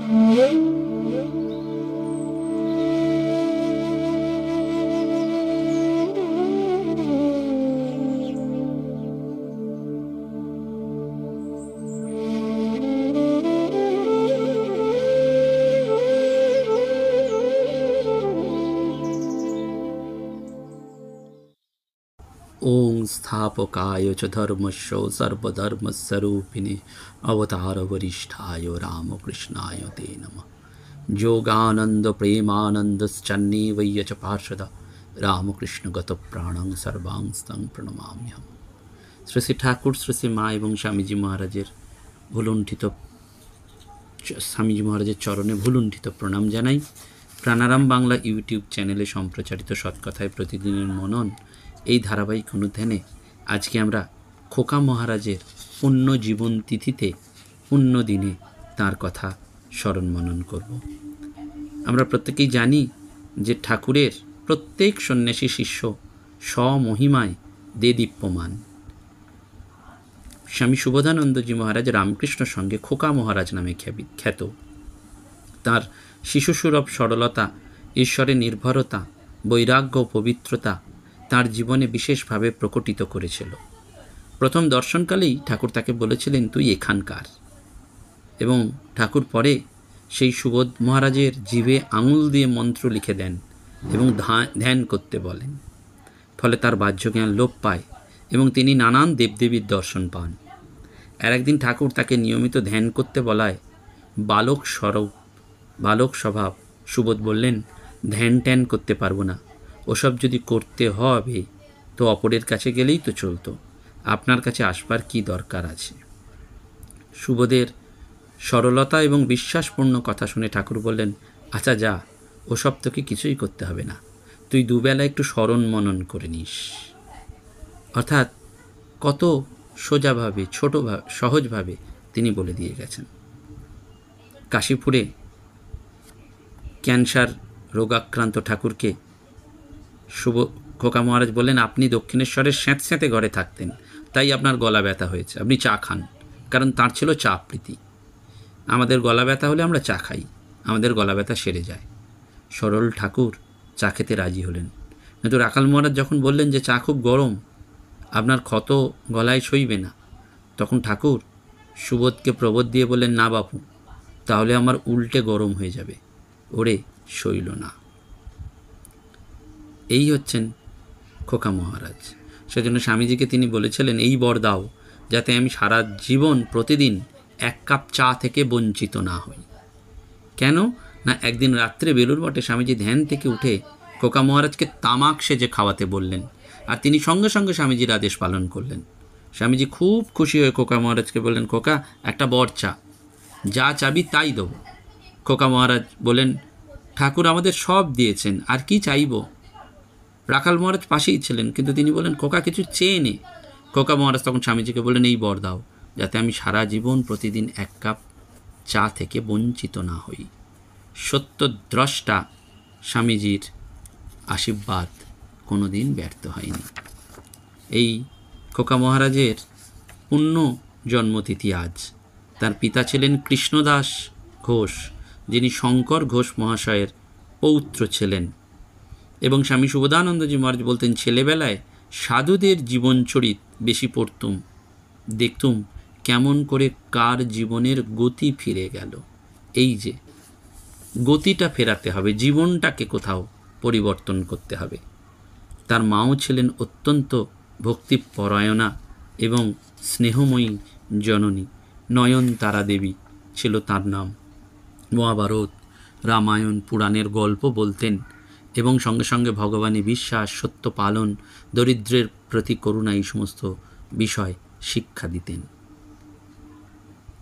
ओं स्थापकाय च धर्मस्य सर्वधर्मस्वरूपिणे अवतार वरिष्ठाय रामकृष्णाय ते नमः। योगानंद प्रेमानंदश्चन्नेवय्य च पार्षद रामकृष्णगत प्राणं सर्वांस्तं प्रणमाम्यहम्। শ্রী শ্রী ঠাকুর, শ্রী শ্রী মা এবং স্বামীজি মহারাজের চরণে ভুলুণ্ঠিত প্রণাম জানাই। প্রাণারাম বাংলা ইউটিউব চ্যানেলে সম্প্রচারিত সৎকথায় প্রতিদিনের মনন এই ধারাবাহিক অনুধ্যানে আজকে আমরা খোকা মহারাজের পুণ্য জীবন তিথিতে পুণ্য দিনে তার কথা স্মরণ মনন করব। আমরা প্রত্যেকেই জানি যে ঠাকুরের প্রত্যেক সন্ন্যাসী শিষ্য স্বমহিমায় দেদীপ্যমান। স্বামী সুবোধানন্দজি মহারাজ রামকৃষ্ণ সঙ্গে খোকা মহারাজ নামে খ্যাত। তার শিশুসুলভ সরলতা, ঈশ্বরে নির্ভরতা, বৈরাগ্য ও পবিত্রতা তার জীবনে বিশেষভাবে প্রকটিত করেছিল। প্রথম দর্শনকালেই ঠাকুর তাকে বলেছিলেন, তুই এখানকার। এবং ঠাকুর পরে সেই সুবোধ মহারাজের জিভে আঙুল দিয়ে মন্ত্র লিখে দেন এবং ধ্যান করতে বলেন। ফলে তার বাহ্যজ্ঞান লোপ পায় এবং তিনি নানান দেবদেবীর দর্শন পান। আর একদিন ঠাকুর তাকে নিয়মিত ধ্যান করতে বলায় বালক স্বভাব সুবোধ বললেন, ধ্যান ট্যান করতে পারবো না, ওসব যদি করতে হবে তো অপরের কাছে গেলেই তো চলতো, আপনার কাছে আসবার কি দরকার আছে। সুবোধের সরলতা এবং বিশ্বাসপূর্ণ কথা শুনে ঠাকুর বললেন, আচ্ছা যা, ওসব তোকে কিছুই করতে হবে না, তুই দুবেলা একটু স্মরণ মনন করে নিস। অর্থাৎ কত সোজাভাবে, সহজভাবে তিনি বলে দিয়ে গেছেন। কাশীপুরে ক্যান্সার রোগাক্রান্ত ঠাকুরকে খোকা মহারাজ বললেন, আপনি দক্ষিণেশ্বরের স্যাঁতস্যাঁতে ঘরে থাকতেন, তাই আপনার গলা ব্যথা হয়েছে, আপনি চা খান। কারণ তার ছিল চা প্রীতি। আমাদের গলা ব্যথা হলে আমরা চা খাই, আমাদের গলা ব্যথা সেরে যায়। সরল ঠাকুর চা খেতে রাজি হলেন। কিন্তু রাখাল মহারাজ যখন বললেন যে চা খুব গরম, আপনার ক্ষত গলায় সইবে না, তখন ঠাকুর সুবোধকে প্রবোধ দিয়ে বললেন, না বাপু, তাহলে আমার উল্টে গরম হয়ে যাবে, ওরে সইল না। এই হচ্ছেন খোকা মহারাজ। সেজন্য স্বামীজিকে তিনি বলেছিলেন, এই বর দাও যাতে আমি সারা জীবন প্রতিদিন এক কাপ চা থেকে বঞ্চিত না হই। কেন না, একদিন রাত্রে বেলুর মঠে স্বামীজি ধ্যান থেকে উঠে খোকা মহারাজকে তামাক সেজে খাওয়াতে বললেন, আর তিনি সঙ্গে সঙ্গে স্বামীজির আদেশ পালন করলেন। স্বামীজি খুব খুশি হয়ে খোকা মহারাজকে বললেন, খোকা একটা বর চা, যা চাবি তাই দেবো। খোকা মহারাজ বলেন, ঠাকুর আমাদের সব দিয়েছেন, আর কি চাইব। রাখাল মহারাজ পাশেই ছিলেন, কিন্তু তিনি বলেন, খোকা কিছু চেয়ে নে। খোকা মহারাজ তখন স্বামীজিকে বললেন, এই বর দাও যাতে আমি সারা জীবন প্রতিদিন এক কাপ চা থেকে বঞ্চিত না হই। সত্যদ্রষ্টা স্বামীজির আশীর্বাদ কোনো দিন ব্যর্থ হয়নি। এই খোকা মহারাজের পুণ্য জন্মতিথি আজ। তার পিতা ছিলেন কৃষ্ণদাস ঘোষ, যিনি শঙ্কর ঘোষ মহাশয়ের পৌত্র ছিলেন। এবং স্বামী সুবোধানন্দজি মহারাজ বলতেন, ছেলেবেলায় সাধুদের জীবনচরিত বেশি পড়তুম, দেখতুম কেমন করে কার জীবনের গতি ফিরে গেল। এই যে গতিটা ফেরাতে হবে, জীবনটাকে কোথাও পরিবর্তন করতে হবে। তার মাও ছিলেন অত্যন্ত ভক্তিপরায়ণা এবং স্নেহময়ী জননী। নয়নতারা দেবী ছিল তার নাম। মহাভারত, রামায়ণ, পুরাণের গল্প বলতেন এবং সঙ্গে সঙ্গে ভগবানে বিশ্বাস, সত্য পালন, দরিদ্রের প্রতি করুণা, এই সমস্ত বিষয় শিক্ষা দিতেন।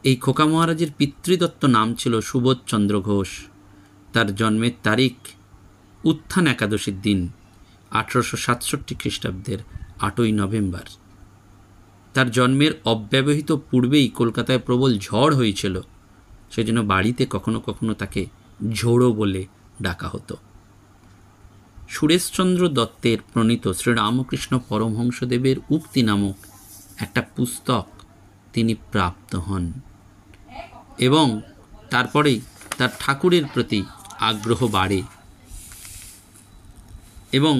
এই খোকা মহারাজের পিতৃদত্ত নাম ছিল সুবোধচন্দ্র ঘোষ। তার জন্মের তারিখ উত্থান একাদশীর দিন 1867 খ্রিস্টাব্দের 8ই নভেম্বর। তার জন্মের অব্যবহিত পূর্বেই কলকাতায় প্রবল ঝড় হয়েছিল, সেজন্য বাড়িতে কখনো কখনো তাকে ঝোড়ো বলে ডাকা হতো। সুরেশচন্দ্র দত্তের প্রণীত শ্রীরামকৃষ্ণ পরমহংসদেবের উক্তি নামক একটা পুস্তক তিনি প্রাপ্ত হন এবং তারপরেই তার ঠাকুরের প্রতি আগ্রহ বাড়ে এবং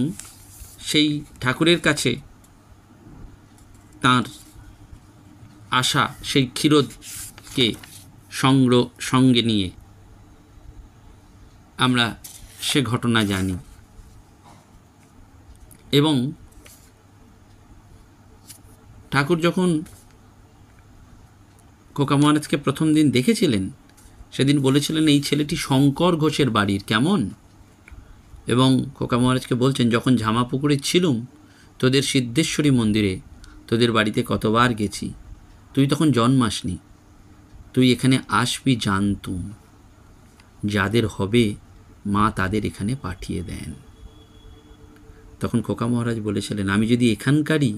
সেই ঠাকুরের কাছে তার আশা সেই ক্ষীরোদকে সঙ্গে নিয়ে আমরা সে ঘটনা জানি। এবং ঠাকুর যখন খোকা মহারাজকে প্রথম দিন দেখেছিলেন সেদিন বলেছিলেন এই ছেলেটি শঙ্কর ঘোষের বাড়ির কেমন। এবং খোকা মহারাজকে বলছেন যখন ঝামাপুকুরে ছিলুম তোদের সিদ্ধেশ্বরী মন্দিরে তোদের বাড়িতে কতবার গেছি, তুই তখন জন্মাসনি, তুই এখানে আসবি জানতুম, যাদের হবে মা তাদের এখানে পাঠিয়ে দেন। তখন খোকা মহারাজ বলেছিলেন আমি যদি এখানকারই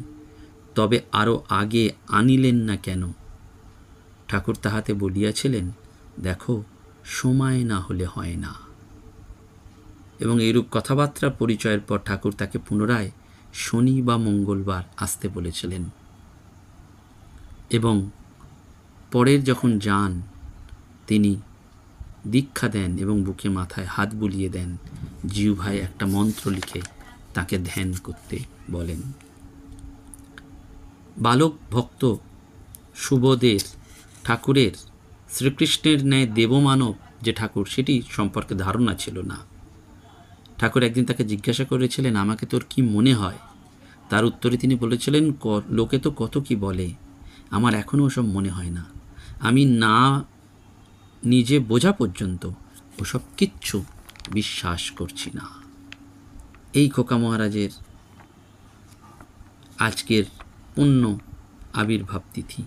তবে আরও আগে আনিলেন না কেন। ঠাকুর তাহাতে বলিয়াছিলেন দেখো সময় না হলে হয় না। এবং এইরূপ কথাবার্তা পরিচয়ের পর ঠাকুর তাকে পুনরায় শনি বা মঙ্গলবার আসতে বলেছিলেন। এবং পরের যখন যান তিনি দীক্ষা দেন এবং বুকে মাথায় হাত বুলিয়ে দেন, জিহ্বায় একটা মন্ত্র লিখে তাকে ধ্যান করতে বলেন। বালক ভক্ত সুবোধের ঠাকুরের শ্রীকৃষ্ণের ন্যায় দেবমানব যে ঠাকুর সেটি সম্পর্কে ধারণা ছিল না। ঠাকুর একদিন তাকে জিজ্ঞাসা করেছিলেন আমাকে তোর কি মনে হয়। তার উত্তরে তিনি বলেছিলেন লোকে তো কত কি বলে, আমার এখনও ওসব মনে হয় না, আমি না নিজে বোঝা পর্যন্ত ওসব কিচ্ছু বিশ্বাস করছি না। এই খোকা মহারাজের আজকের পূর্ণ আবির্ভাব তিথি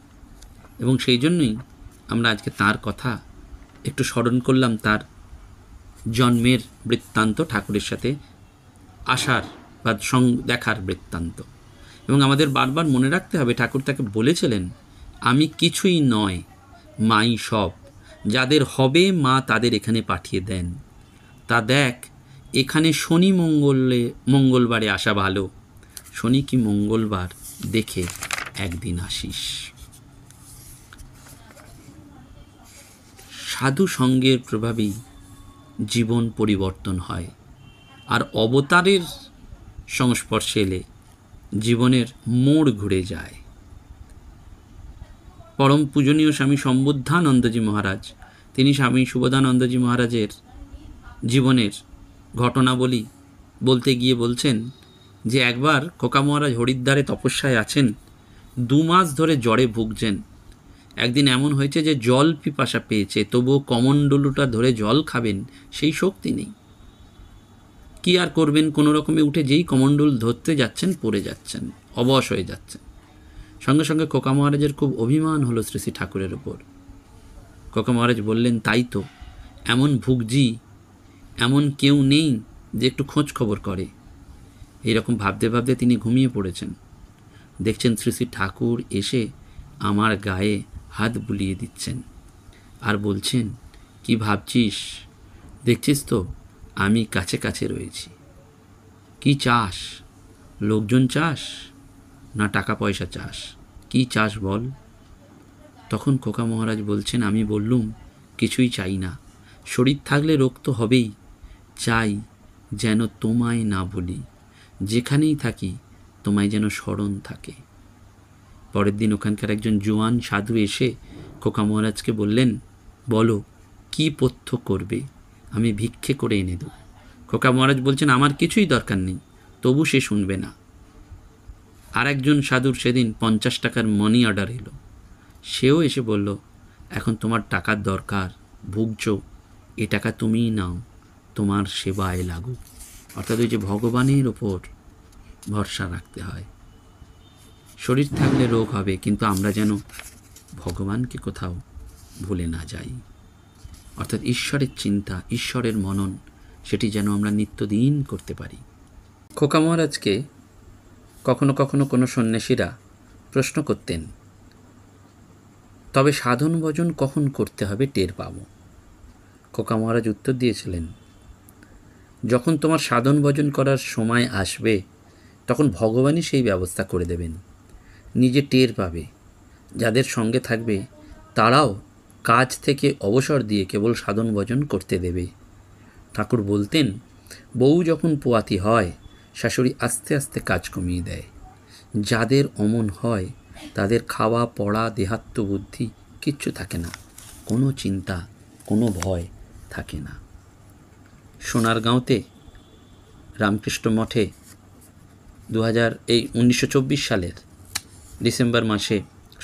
এবং সেই জন্যই আমরা আজকে তার কথা একটু স্মরণ করলাম, তার জন্মের বৃত্তান্ত, ঠাকুরের সাথে আসার বা দেখার বৃত্তান্ত। এবং আমাদের বারবার মনে রাখতে হবে ঠাকুর তাকে বলেছিলেন আমি কিছুই নয়, মাই সব, যাদের হবে মা তাদের এখানে পাঠিয়ে দেন। তা দেখ এখানে শনি মঙ্গলবারে আসা ভালো, শনি কি মঙ্গলবার দেখে একদিন আসিস। সাধু সঙ্গের প্রভাবেই জীবন পরিবর্তন হয়, আর অবতারের সংস্পর্শে এলে জীবনের মোড় ঘুরে যায়। পরম পূজনীয় স্বামী সম্বুদ্ধানন্দজি মহারাজ তিনি স্বামী সুবোধানন্দজি মহারাজের জীবনের ঘটনাবলী বলতে গিয়ে বলছেন যে একবার খোকা মহারাজ হরিদ্বারে তপস্যায় আছেন, 2 মাস ধরে জ্বরে ভুগছেন। একদিন এমন হয়েছে যে জল পিপাসা পেয়েছে, তবুও কমণ্ডলুটা ধরে জল খাবেন সেই শক্তি নেই। কি আর করবেন, কোনো রকমে উঠে যেই কমণ্ডল ধরতে যাচ্ছেন পড়ে যাচ্ছেন, অবশ হয়ে যাচ্ছেন। সঙ্গে সঙ্গে খোকা মহারাজের খুব অভিমান হলো শ্রী শ্রী ঠাকুরের ওপর। খোকা মহারাজ বললেন তাই তো, এমন ভুগজি এমন কেউ নেই যে একটু খোঁজ খবর করে। এইরকম ভাবতে ভাবতে তিনি ঘুমিয়ে পড়েছেন। দেখছেন শ্রী শ্রী ঠাকুর এসে আমার গায়ে হাত বুলিয়ে দিচ্ছেন আর বলছেন কি ভাবছিস, দেখছিস তো আমি কাছে কাছে রয়েছি, কি চাস, লোকজন চাস না টাকা পয়সা চাস, কি চাস বল। তখন খোকা মহারাজ বলছেন আমি বললুম কিছুই চাই না, শরীর থাকলে রোগ তো হবেই, চাই যেন তোমায় না বলি, যেখানেই থাকি তোমায় যেন স্মরণ থাকে। পরের দিন ওখানকার একজন জোয়ান সাধু এসে খোকা মহারাজকে বললেন বলো কি পথ্য করবে, আমি ভিক্ষে করে এনে দেব। খোকা মহারাজ বলছেন আমার কিছুই দরকার নেই, তবু সে শুনবে না। আর একজন সাধুর সেদিন 50 টাকার মানি অর্ডার এলো, সেও এসে বলল এখন তোমার টাকার দরকার, ভুগছ, এ টাকা তুমিই নাও, তোমার সেবায় লাগুক। অর্থাৎ ওই যে ভগবানের ওপর ভরসা রাখতে হয়। শরীর থাকলে রোগ হবে, কিন্তু আমরা যেন ভগবানকে কোথাও ভুলে না যাই। অর্থাৎ ঈশ্বরের চিন্তা, ঈশ্বরের মনন, সেটি যেন আমরা নিত্যদিন করতে পারি। খোকা মহারাজকে কখনো কখনো কোনো সন্ন্যাসীরা প্রশ্ন করতেন তবে সাধন ভজন কখন করতে হবে টের পাবো। খোকা মহারাজ উত্তর দিয়েছিলেন যখন তোমার সাধন ভজন করার সময় আসবে তখন ভগবানই সেই ব্যবস্থা করে দেবেন, নিজে টের পাবে। যাদের সঙ্গে থাকবে তারাও কাজ থেকে অবসর দিয়ে কেবল সাধন ভজন করতে দেবে। ঠাকুর বলতেন, বউ যখন পোয়াতি হয় শাশুড়ি আস্তে আস্তে কাজ কমিয়ে দেয়। যাদের অমন হয় তাদের খাওয়া পড়া দেহাত্ম বুদ্ধি কিচ্ছু থাকে না, কোনো চিন্তা কোনো ভয় থাকে না। সোনারগাঁওতে রামকৃষ্ণ মঠে 1924 সালের ডিসেম্বর মাসে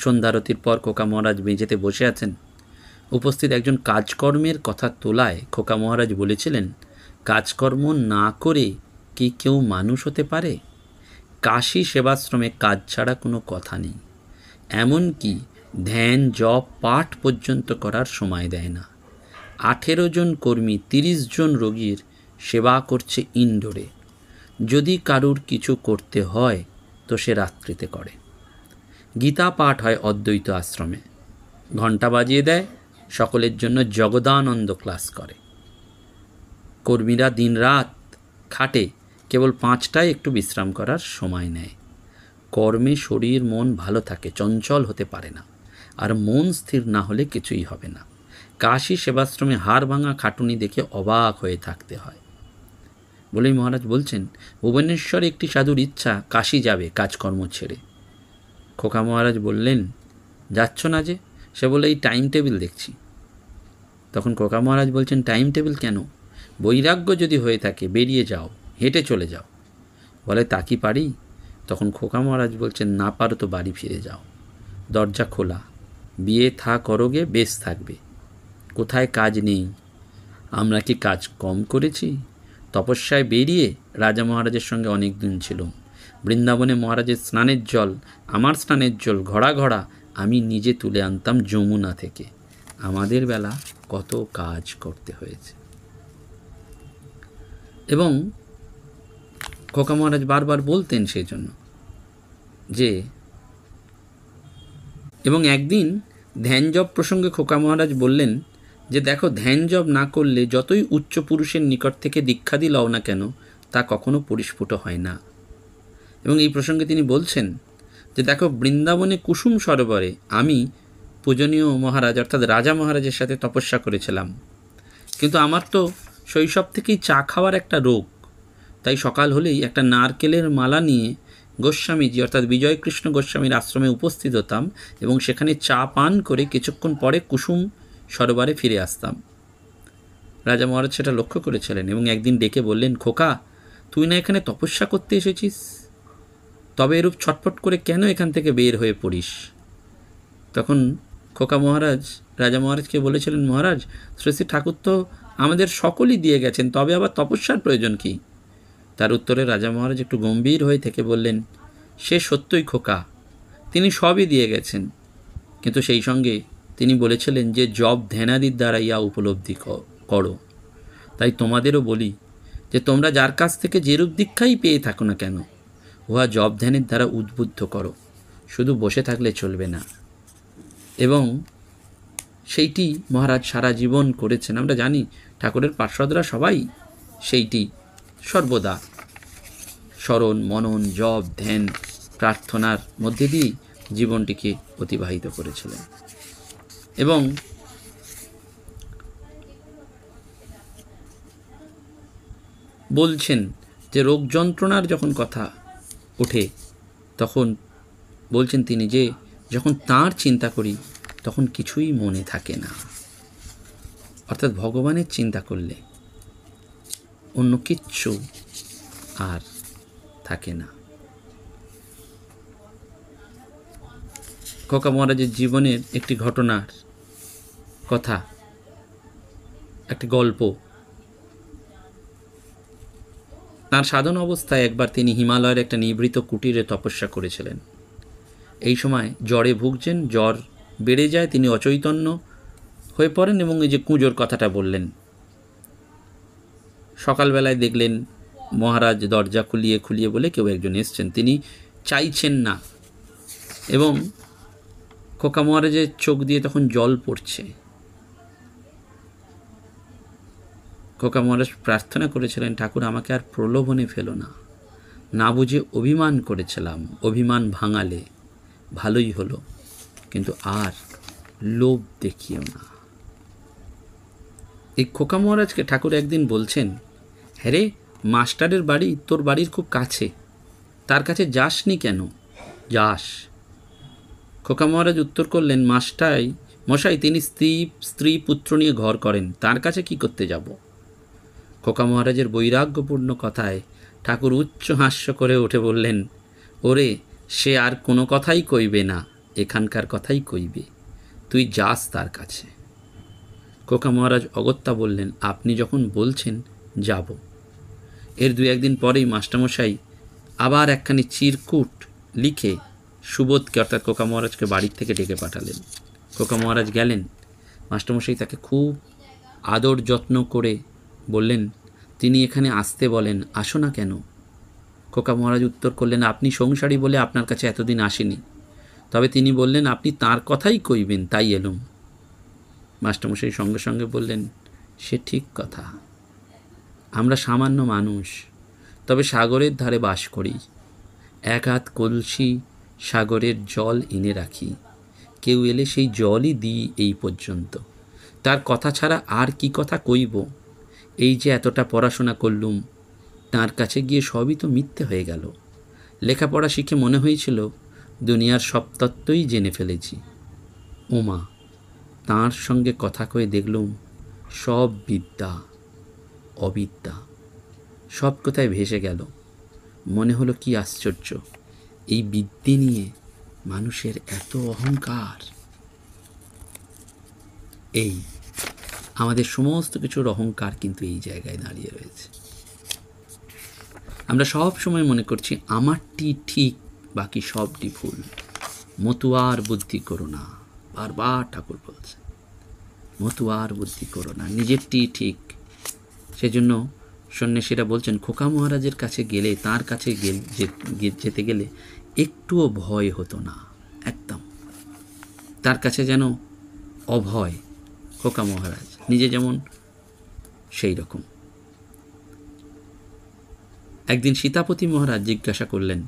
সন্ধ্যারতির পর খোকা মহারাজ মেঝেতে বসে আছেন। উপস্থিত একজন কাজকর্মের কথা তোলায় খোকা মহারাজ বলেছিলেন, কাজকর্ম না করে কি কেউ মানুষ হতে পারে? কাশী সেবাশ্রমে কাজ ছাড়া কোনো কথা নেই, এমনকি ধ্যান জপ পাঠ পর্যন্ত করার সময় দেয় না। 18 জন কর্মী 30 জন রোগীর সেবা করছে ইনডোরে। যদি কারুর কিছু করতে হয় তো সে রাত্রিতে করে। গীতা পাঠ হয় অদ্বৈত আশ্রমে, ঘণ্টা বাজিয়ে দেয়, সকলের জন্য জগদানন্দ ক্লাস করে। কর্মীরা দিনরাত খাটে, কেবল 5টায় একটু বিশ্রাম করার সময় নেয়। কর্মে শরীর মন ভালো থাকে, চঞ্চল হতে পারে না, আর মন স্থির না হলে কিছুই হবে না। কাশী সেবাশ্রমে হাড় ভাঙা খাটুনি দেখে অবাক হয়ে থাকতে হয়। বলেই মহারাজ বলছেন, ভুবনেশ্বরে একটি সাধুর ইচ্ছা কাশী যাবে কাজকর্ম ছেড়ে। খোকা মহারাজ বললেন, যাচ্ছ না যে? সে বলে, এই টাইম টেবিল দেখছি। তখন খোকা মহারাজ বলছেন, টাইম টেবিল কেন? বৈরাগ্য যদি হয়ে থাকে বেরিয়ে যাও, হেঁটে চলে যাও। বলে, তা কি পারি? তখন খোকা মহারাজ বলছেন, না পারো তো বাড়ি ফিরে যাও, দরজা খোলা, বিয়ে থা করোগে বেশ থাকবে। কোথায় কাজ নেই? আমরা কি কাজ কম করেছি? তপস্যায় বেরিয়ে রাজা মহারাজের সঙ্গে অনেক দিন ছিল। বৃন্দাবনে মহারাজের স্নানের জল, আমার স্নানের জল ঘড়া ঘড়া আমি নিজে তুলে আনতাম যমুনা থেকে। আমাদের বেলা কত কাজ করতে হয়েছে। এবং খোকা মহারাজ বারবার বলতেন সেই জন্য যে, এবং একদিন ধ্যান জপ প্রসঙ্গে খোকা মহারাজ বললেন যে, দেখো, ধ্যান জপ না করলে যতই উচ্চ পুরুষের নিকট থেকে দীক্ষাদি লও না কেন, তা কখনো পরিস্ফুট হয় না। এবং এই প্রসঙ্গে তিনি বলছেন যে, দেখো, বৃন্দাবনে কুসুম সরোবরে আমি পূজনীয় মহারাজ অর্থাৎ রাজা মহারাজের সাথে তপস্যা করেছিলাম, কিন্তু আমার তো শৈশব থেকেই চা খাওয়ার একটা রোগ। তাই সকাল হলেই একটা নারকেলের মালা নিয়ে গোস্বামীজি অর্থাৎ বিজয়কৃষ্ণ গোস্বামীর আশ্রমে উপস্থিত হতাম এবং সেখানে চা পান করে কিছুক্ষণ পরে কুসুম সরোবরে ফিরে আসতাম। রাজা মহারাজ সেটা লক্ষ্য করেছিলেন এবং একদিন ডেকে বললেন, খোকা, তুই না এখানে তপস্যা করতে এসেছিস? তবে এরূপ ছটফট করে কেন এখান থেকে বের হয়ে পড়িস? তখন খোকা মহারাজ রাজা মহারাজকে বলেছিলেন, মহারাজ, শ্রী শ্রী ঠাকুর তো আমাদের সকলই দিয়ে গেছেন, তবে আবার তপস্যার প্রয়োজন কি? তার উত্তরে রাজা মহারাজ একটু গম্ভীর হয়ে থেকে বললেন, সে সত্যই খোকা, তিনি সবই দিয়ে গেছেন, কিন্তু সেই সঙ্গে তিনি বলেছিলেন যে জব ধ্যানাদির দ্বারা ইয়া উপলব্ধি করো। তাই তোমাদেরও বলি যে তোমরা যার কাছ থেকে যেরূপ দীক্ষাই পেয়ে থাকো না কেন, উহা জব ধ্যানের দ্বারা উদ্বুদ্ধ করো, শুধু বসে থাকলে চলবে না। এবং সেইটি মহারাজ সারা জীবন করেছেন। আমরা জানি ঠাকুরের পার্ষদরা সবাই সেইটি সর্বদা স্মরণ মনন জপ ধ্যান প্রার্থনার মধ্যে দিয়েই জীবনটিকে অতিবাহিত করেছিলেন। এবং বলছেন যে রোগ যন্ত্রণার যখন কথা ওঠে তখন বলছেন তিনি যে যখন তাঁর চিন্তা করি তখন কিছুই মনে থাকে না, অর্থাৎ ভগবানের চিন্তা করলে অন্য কিচ্ছু আর থাকে না। খোকা মহারাজের জীবনের একটি ঘটনার কথা, একটি গল্প। তাঁর সাধন অবস্থায় একবার তিনি হিমালয়ের একটা নিভৃত কুটিরে তপস্যা করেছিলেন। এই সময় জ্বরে ভুগছেন, জ্বর বেড়ে যায়, তিনি অচৈতন্য হয়ে পড়েন এবং এই যে কুঁজোর কথাটা বললেন। সকালবেলায় দেখলেন মহারাজ দরজা খুলিয়ে খুলিয়ে বলে কেউ একজন এসছেন, তিনি চাইছেন না এবং খোকা মহারাজের চোখ দিয়ে তখন জল পড়ছে। খোকা মহারাজ প্রার্থনা করেছিলেন, ঠাকুর আমাকে আর প্রলোভনে ফেলো না, না বুঝে অভিমান করেছিলাম, অভিমান ভাঙালে ভালোই হলো, কিন্তু আর লোভ দেখিও না। এই খোকা মহারাজকে ঠাকুর একদিন বলছেন, হ্যাঁ রে, মাস্টারের বাড়ি তোর বাড়ির খুব কাছে, তার কাছে যাসনি কেন? যাস। খোকা মহারাজ উত্তর করলেন, মশাই তিনি স্ত্রী পুত্র নিয়ে ঘর করেন, তার কাছে কি করতে যাব? খোকা মহারাজের বৈরাগ্যপূর্ণ কথায় ঠাকুর উচ্চ হাস্য করে উঠে বললেন, ওরে, সে আর কোনো কথাই কইবে না, এখানকার কথাই কইবে, তুই যাস তার কাছে। খোকা মহারাজ অগত্যা বললেন, আপনি যখন বলছেন যাব। এর 2-1 দিন পরেই মাস্টারমশাই আবার একখানি চিরকুট লিখে সুবোধকে অর্থাৎ খোকা মহারাজকে বাড়ির থেকে ডেকে পাঠালেন। খোকা মহারাজ গেলেন। মাস্টারমশাই তাকে খুব আদর যত্ন করে বললেন, তিনি এখানে আসতে বলেন, আসো না কেন? খোকা মহারাজ উত্তর করলেন, আপনি সংসারী বলে আপনার কাছে এতদিন আসেনি, তবে তিনি বললেন আপনি তার কথাই কইবেন, তাই এলুম। মাস্টারমশাই সঙ্গে সঙ্গে বললেন, সে ঠিক কথা, আমরা সামান্য মানুষ, তবে সাগরের ধারে বাস করি, 1 হাত কলসি সাগরের জল এনে রাখি, কেউ এলে সেই জলই দিই এই পর্যন্ত, তার কথা ছাড়া আর কি কথা কইব? এই যে এতটা পড়াশোনা করলুম, তার কাছে গিয়ে সবই তো মিথ্যে হয়ে গেল। লেখাপড়া শিখে মনে হয়েছিল দুনিয়ার সব তত্ত্বই জেনে ফেলেছি। ওমা, তাঁর সঙ্গে কথা কয়ে দেখলুম সব বিদ্যা অবিদ্যা সব কোথায় ভেসে গেল। মনে হলো কি আশ্চর্য, এই বিদ্যে নিয়ে মানুষের এত অহংকার। এই আমাদের সমস্ত কিছুর অহংকার কিন্তু এই জায়গায় দাঁড়িয়ে রয়েছে। আমরা সব সময় মনে করছি আমারটি ঠিক, বাকি সবটি ভুল। মতুয়ার বুদ্ধি করো না, বারবার ঠাকুর বলছে, মতুয়ার বুদ্ধি করো না, নিজেরটি ঠিক। সেজন্য সন্ন্যাসীরা বলছেন, খোকা মহারাজের কাছে গেলে, তার কাছে যেতে গেলে একটুও ভয় হতো না, একদম তার কাছে যেন অভয়। খোকা মহারাজ নিজে যেমন সেই রকম। একদিন সীতাপতি মহারাজ জিজ্ঞাসা করলেন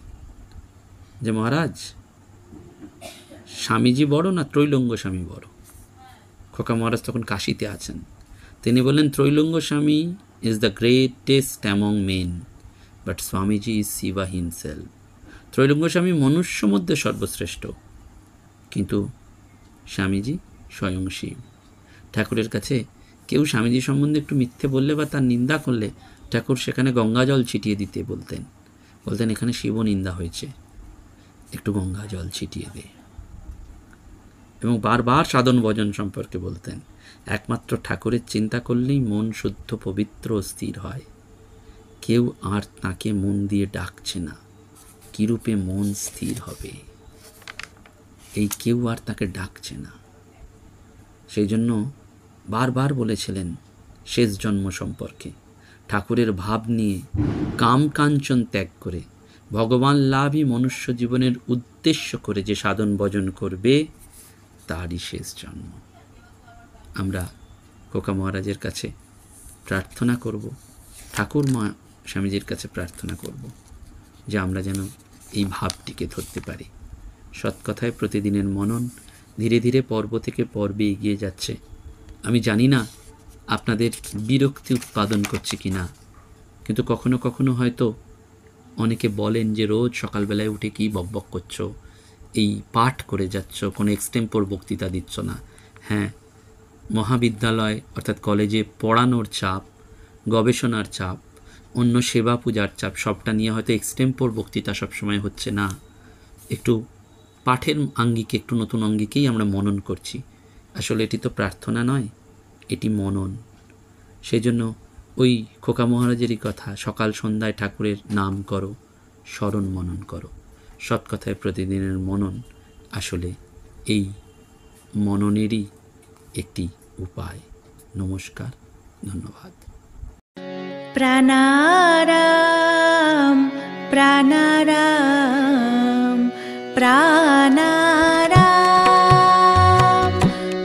যে, মহারাজ, স্বামীজি বড় না ত্রৈলঙ্গ স্বামী বড়? খোকা মহারাজ তখন কাশীতে আছেন। তিনি বললেন, Trailanga Swami is the greatest among men, but Swamiji is Shiva himself. Trailanga Swami মনুষ্য মধ্যে সর্বশ্রেষ্ঠ, কিন্তু স্বামীজি স্বয়ং শিব। ঠাকুরের কাছে কেউ স্বামীজি সম্বন্ধে একটু মিথ্যে বললে বা তার নিন্দা করলে ঠাকুর সেখানে গঙ্গা জল ছিটিয়ে দিতে বলতেন, এখানে শিব নিন্দা হয়েছে, একটু গঙ্গা জল ছিটিয়ে দে। এবং বারবার সাধন ভজন সম্পর্কে বলতেন, একমাত্র ঠাকুরের চিন্তা করলেই মন শুদ্ধ পবিত্র স্থির হয়। কেউ আর তাকে মন দিয়ে ডাকছে না, কিরূপে মন স্থির হবে, এই কেউ আর তাকে ডাকছে না। সেই জন্য বারবার বলেছিলেন শেষ জন্ম সম্পর্কে, ঠাকুরের ভাব নিয়ে কাম কাঞ্চন ত্যাগ করে ভগবান লাভই মনুষ্য জীবনের উদ্দেশ্য করে যে সাধন ভজন করবে, তারই শেষ জন্ম। আমরা খোকা মহারাজের কাছে প্রার্থনা করব, ঠাকুর মা স্বামীজির কাছে প্রার্থনা করব যে আমরা যেন এই ভাবটিকে ধরতে পারি। সৎকথায় প্রতিদিনের মনন ধীরে ধীরে পর্ব থেকে পর্বে এগিয়ে যাচ্ছে। আমি জানি না আপনাদের বিরক্তি উৎপাদন করছে কি না, কিন্তু কখনো কখনো হয়তো অনেকে বলেন যে রোজ সকালবেলায় উঠে কি বকবক করছো, এই পাঠ করে যাচ্ছ, কোনো এক্সটেম্পোর বক্তৃতা দিচ্ছ না। হ্যাঁ, মহাবিদ্যালয় অর্থাৎ কলেজে পড়ানোর চাপ, গবেষণার চাপ, অন্য সেবা পূজার চাপ, সবটা নিয়ে হয়তো এক্সটেম্পোর বক্তৃতা সবসময় হচ্ছে না। একটু পাঠের আঙ্গিকে, একটু নতুন অঙ্গিকেই আমরা মনন করছি। আসলে এটি তো প্রার্থনা নয়, এটি মনন। সেই জন্য ওই খোকা মহারাজেরই কথা, সকাল সন্ধ্যায় ঠাকুরের নাম করো, স্মরণ মনন করো। সৎকথায় প্রতিদিনের মনন আসলে এই মননেরই একটি উপায়। নমস্কার, ধন্যবাদ। প্রাণারাম প্রাণারাম প্রাণারাম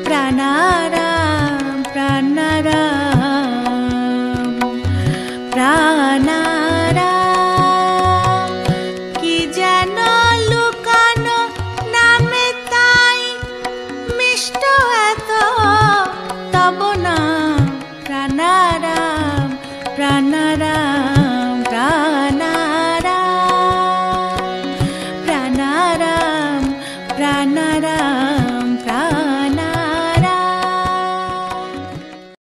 প্রাণারাম প্রাণারাম প্রাণারাম, কি যেন লুকানো নামে তাই মিষ্ট এত তব নাম। প্রাণারাম প্রাণারাম প্রাণারাম প্রাণারাম প্রাণ